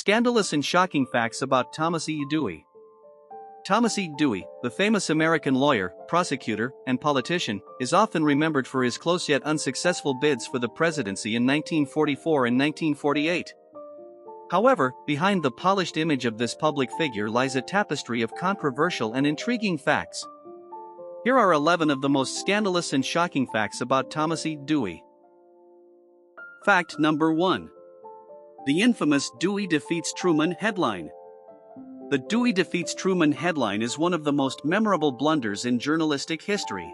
Scandalous and shocking facts about Thomas E. Dewey. Thomas E. Dewey, the famous American lawyer, prosecutor, and politician, is often remembered for his close yet unsuccessful bids for the presidency in 1944 and 1948. However, behind the polished image of this public figure lies a tapestry of controversial and intriguing facts. Here are 11 of the most scandalous and shocking facts about Thomas E. Dewey. Fact number 1. The infamous Dewey defeats Truman headline. The Dewey defeats Truman headline is one of the most memorable blunders in journalistic history.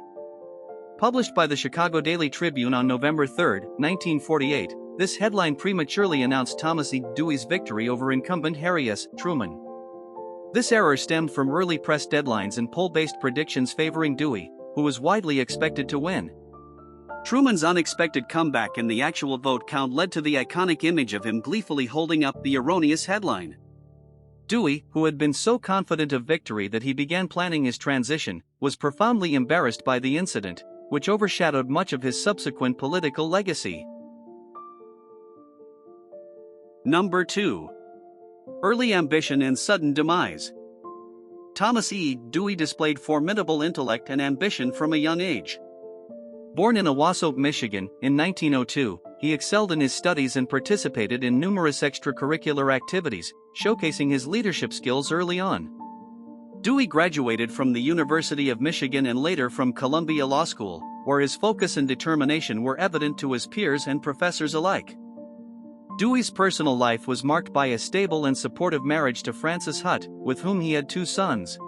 Published by the Chicago Daily Tribune on November 3, 1948, this headline prematurely announced Thomas E. Dewey's victory over incumbent Harry S. Truman. This error stemmed from early press deadlines and poll-based predictions favoring Dewey, who was widely expected to win. Truman's unexpected comeback and the actual vote count led to the iconic image of him gleefully holding up the erroneous headline. Dewey, who had been so confident of victory that he began planning his transition, was profoundly embarrassed by the incident, which overshadowed much of his subsequent political legacy. Number 2. Early ambition and sudden demise. Thomas E. Dewey displayed formidable intellect and ambition from a young age. Born in Owasso, Michigan, in 1902, he excelled in his studies and participated in numerous extracurricular activities, showcasing his leadership skills early on. Dewey graduated from the University of Michigan and later from Columbia Law School, where his focus and determination were evident to his peers and professors alike. Dewey's personal life was marked by a stable and supportive marriage to Frances Hutt, with whom he had 2 sons.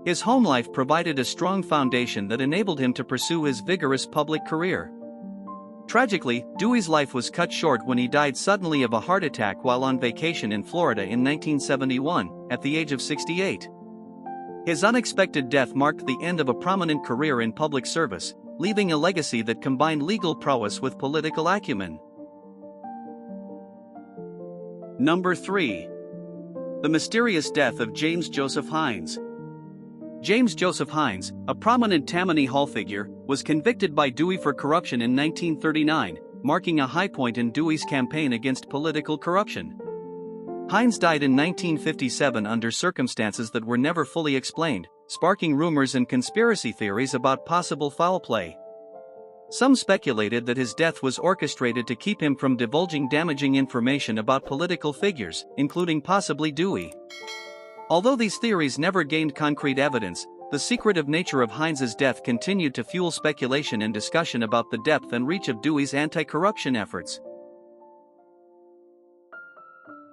His home life provided a strong foundation that enabled him to pursue his vigorous public career. Tragically, Dewey's life was cut short when he died suddenly of a heart attack while on vacation in Florida in 1971, at the age of 68. His unexpected death marked the end of a prominent career in public service, leaving a legacy that combined legal prowess with political acumen. Number 3. The mysterious death of James Joseph Hines. James Joseph Hines, a prominent Tammany Hall figure, was convicted by Dewey for corruption in 1939, marking a high point in Dewey's campaign against political corruption. Hines died in 1957 under circumstances that were never fully explained, sparking rumors and conspiracy theories about possible foul play. Some speculated that his death was orchestrated to keep him from divulging damaging information about political figures, including possibly Dewey. Although these theories never gained concrete evidence, the secretive nature of Hines's death continued to fuel speculation and discussion about the depth and reach of Dewey's anti-corruption efforts.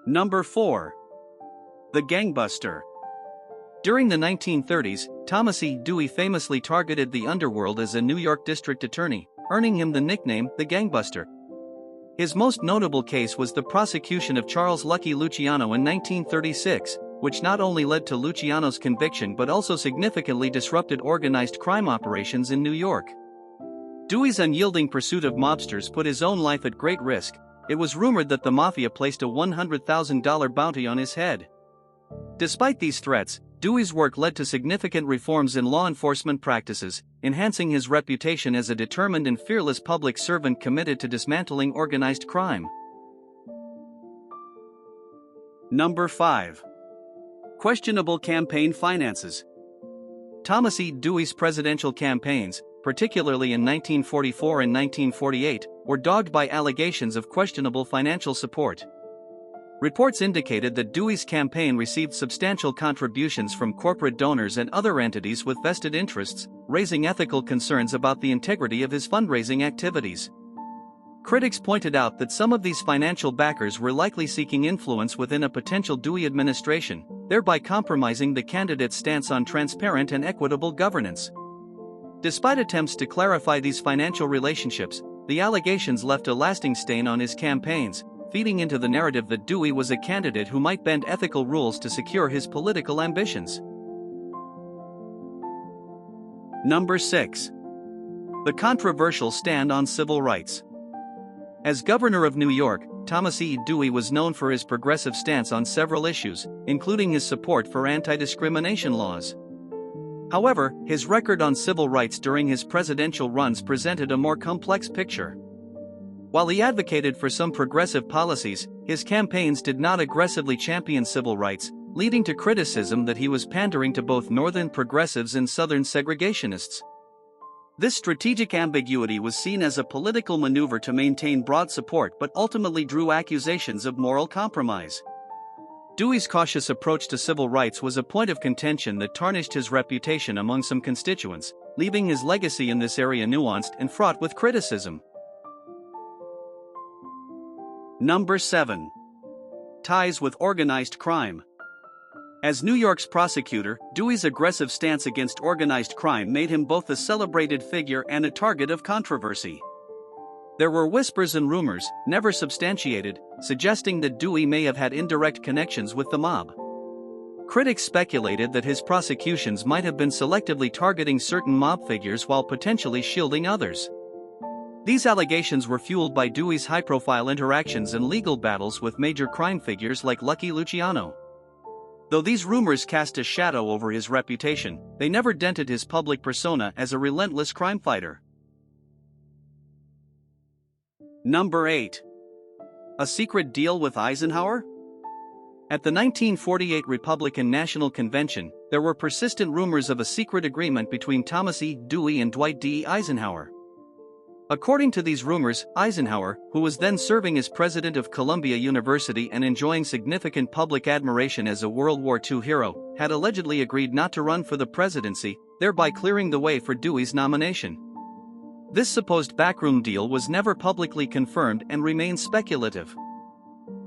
Number 4. The Gangbuster. During the 1930s, Thomas E. Dewey famously targeted the underworld as a New York district attorney, earning him the nickname the Gangbuster. His most notable case was the prosecution of Charles Lucky Luciano in 1936, which not only led to Luciano's conviction but also significantly disrupted organized crime operations in New York. Dewey's unyielding pursuit of mobsters put his own life at great risk. It was rumored that the mafia placed a $100,000 bounty on his head. Despite these threats, Dewey's work led to significant reforms in law enforcement practices, enhancing his reputation as a determined and fearless public servant committed to dismantling organized crime. Number 5. Questionable campaign finances. Thomas E. Dewey's presidential campaigns, particularly in 1944 and 1948, were dogged by allegations of questionable financial support. Reports indicated that Dewey's campaign received substantial contributions from corporate donors and other entities with vested interests, raising ethical concerns about the integrity of his fundraising activities. Critics pointed out that some of these financial backers were likely seeking influence within a potential Dewey administration, thereby compromising the candidate's stance on transparent and equitable governance. Despite attempts to clarify these financial relationships, the allegations left a lasting stain on his campaigns, feeding into the narrative that Dewey was a candidate who might bend ethical rules to secure his political ambitions. Number 6. The controversial stand on civil rights. As governor of New York, Thomas E. Dewey was known for his progressive stance on several issues, including his support for anti-discrimination laws. However, his record on civil rights during his presidential runs presented a more complex picture. While he advocated for some progressive policies, his campaigns did not aggressively champion civil rights, leading to criticism that he was pandering to both Northern progressives and Southern segregationists. This strategic ambiguity was seen as a political maneuver to maintain broad support but ultimately drew accusations of moral compromise. Dewey's cautious approach to civil rights was a point of contention that tarnished his reputation among some constituents, leaving his legacy in this area nuanced and fraught with criticism. Number 7. Ties with organized crime. As New York's prosecutor, Dewey's aggressive stance against organized crime made him both a celebrated figure and a target of controversy. There were whispers and rumors, never substantiated, suggesting that Dewey may have had indirect connections with the mob. Critics speculated that his prosecutions might have been selectively targeting certain mob figures while potentially shielding others. These allegations were fueled by Dewey's high-profile interactions and legal battles with major crime figures like Lucky Luciano. Though these rumors cast a shadow over his reputation, they never dented his public persona as a relentless crime fighter. Number 8. A secret deal with Eisenhower? At the 1948 Republican National Convention, there were persistent rumors of a secret agreement between Thomas E. Dewey and Dwight D. Eisenhower. According to these rumors, Eisenhower, who was then serving as president of Columbia University and enjoying significant public admiration as a World War II hero, had allegedly agreed not to run for the presidency, thereby clearing the way for Dewey's nomination. This supposed backroom deal was never publicly confirmed and remains speculative.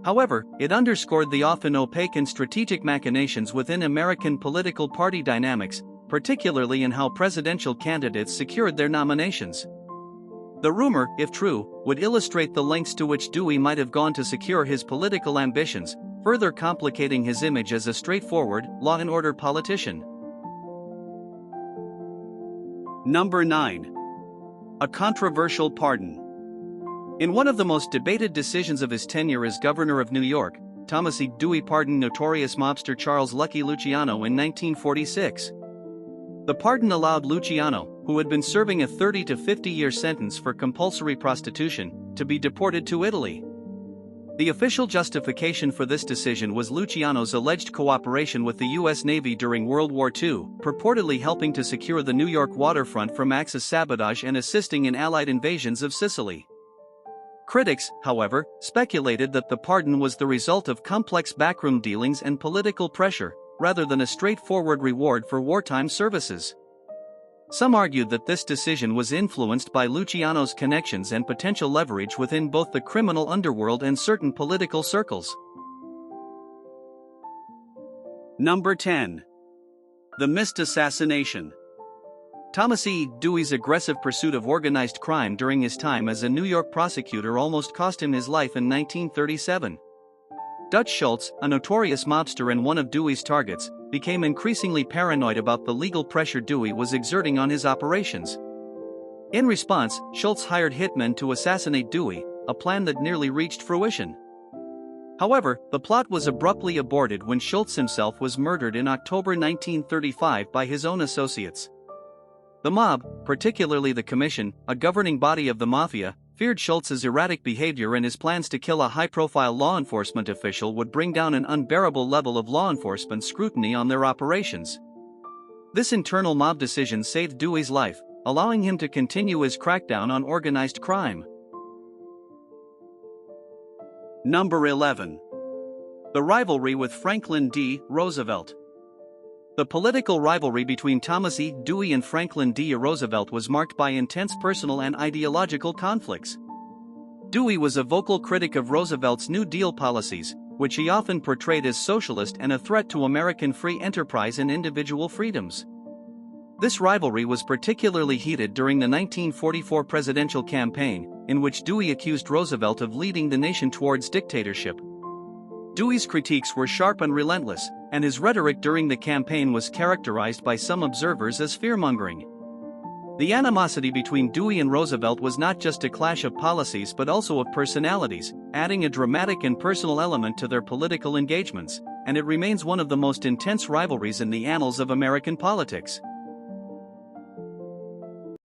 However, it underscored the often opaque and strategic machinations within American political party dynamics, particularly in how presidential candidates secured their nominations. The rumor, if true, would illustrate the lengths to which Dewey might have gone to secure his political ambitions, further complicating his image as a straightforward, law-and-order politician. Number 9. A controversial pardon. In one of the most debated decisions of his tenure as governor of New York, Thomas E. Dewey pardoned notorious mobster Charles Lucky Luciano in 1946. The pardon allowed Luciano, who had been serving a 30 to 50-year sentence for compulsory prostitution, to be deported to Italy. The official justification for this decision was Luciano's alleged cooperation with the U.S. Navy during World War II, purportedly helping to secure the New York waterfront from Axis sabotage and assisting in Allied invasions of Sicily. Critics, however, speculated that the pardon was the result of complex backroom dealings and political pressure, rather than a straightforward reward for wartime services. Some argued that this decision was influenced by Luciano's connections and potential leverage within both the criminal underworld and certain political circles. Number 10. The missed assassination. Thomas E. Dewey's aggressive pursuit of organized crime during his time as a New York prosecutor almost cost him his life in 1937. Dutch Schultz, a notorious mobster and one of Dewey's targets, became increasingly paranoid about the legal pressure Dewey was exerting on his operations. In response, Schultz hired hitmen to assassinate Dewey, a plan that nearly reached fruition. However, the plot was abruptly aborted when Schultz himself was murdered in October 1935 by his own associates. The mob, particularly the Commission, a governing body of the Mafia, feared Schultz's erratic behavior, and his plans to kill a high-profile law enforcement official would bring down an unbearable level of law enforcement scrutiny on their operations. This internal mob decision saved Dewey's life, allowing him to continue his crackdown on organized crime. Number 11. The rivalry with Franklin D. Roosevelt. The political rivalry between Thomas E. Dewey and Franklin D. Roosevelt was marked by intense personal and ideological conflicts. Dewey was a vocal critic of Roosevelt's New Deal policies, which he often portrayed as socialist and a threat to American free enterprise and individual freedoms. This rivalry was particularly heated during the 1944 presidential campaign, in which Dewey accused Roosevelt of leading the nation towards dictatorship. Dewey's critiques were sharp and relentless, and his rhetoric during the campaign was characterized by some observers as fear-mongering. The animosity between Dewey and Roosevelt was not just a clash of policies but also of personalities, adding a dramatic and personal element to their political engagements, and it remains one of the most intense rivalries in the annals of American politics.